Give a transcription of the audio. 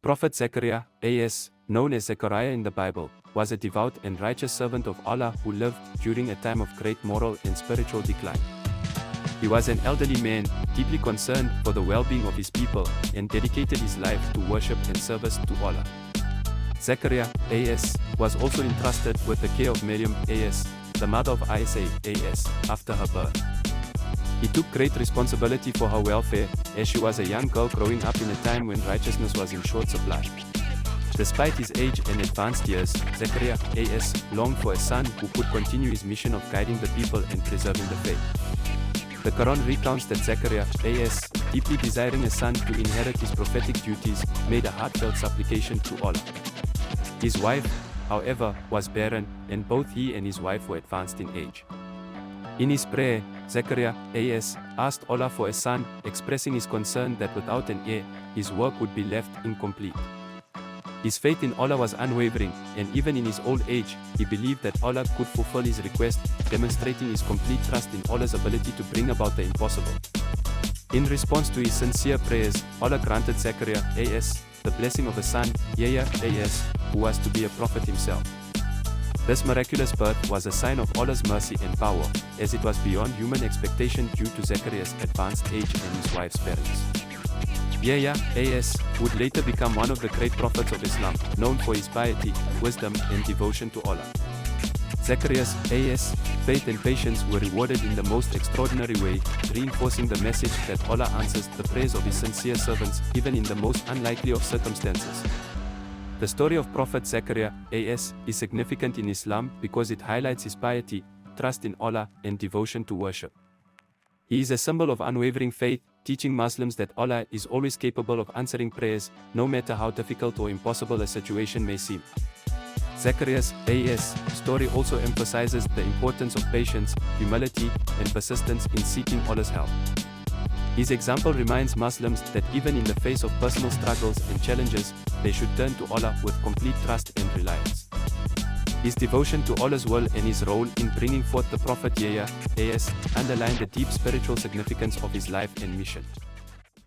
Prophet Zakariya AS, known as Zakariya in the Bible, was a devout and righteous servant of Allah who lived during a time of great moral and spiritual decline. He was an elderly man, deeply concerned for the well-being of his people, and dedicated his life to worship and service to Allah. Zakariya AS was also entrusted with the care of Miriam AS, the mother of Isa AS, after her birth. He took great responsibility for her welfare, as she was a young girl growing up in a time when righteousness was in short supply. Despite his age and advanced years, Zakariya AS longed for a son who could continue his mission of guiding the people and preserving the faith. The Quran recounts that Zakariya AS, deeply desiring a son to inherit his prophetic duties, made a heartfelt supplication to Allah. His wife, however, was barren, and both he and his wife were advanced in age. In his prayer, Zakariya AS asked Allah for a son, expressing his concern that without an heir, his work would be left incomplete. His faith in Allah was unwavering, and even in his old age, he believed that Allah could fulfill his request, demonstrating his complete trust in Allah's ability to bring about the impossible. In response to his sincere prayers, Allah granted Zakariya AS the blessing of a son, Yahya AS, who was to be a prophet himself. This miraculous birth was a sign of Allah's mercy and power, as it was beyond human expectation due to Zakariya's advanced age and his wife's parents. Yahya AS would later become one of the great prophets of Islam, known for his piety, wisdom, and devotion to Allah. Zakariya's AS faith and patience were rewarded in the most extraordinary way, reinforcing the message that Allah answers the prayers of His sincere servants, even in the most unlikely of circumstances. The story of Prophet Zakariya AS is significant in Islam because it highlights his piety, trust in Allah, and devotion to worship. He is a symbol of unwavering faith, teaching Muslims that Allah is always capable of answering prayers, no matter how difficult or impossible a situation may seem. Zakariya's AS story also emphasizes the importance of patience, humility, and persistence in seeking Allah's help. His example reminds Muslims that even in the face of personal struggles and challenges, they should turn to Allah with complete trust and reliance. His devotion to Allah's will and his role in bringing forth the Prophet Yahya AS underline the deep spiritual significance of his life and mission.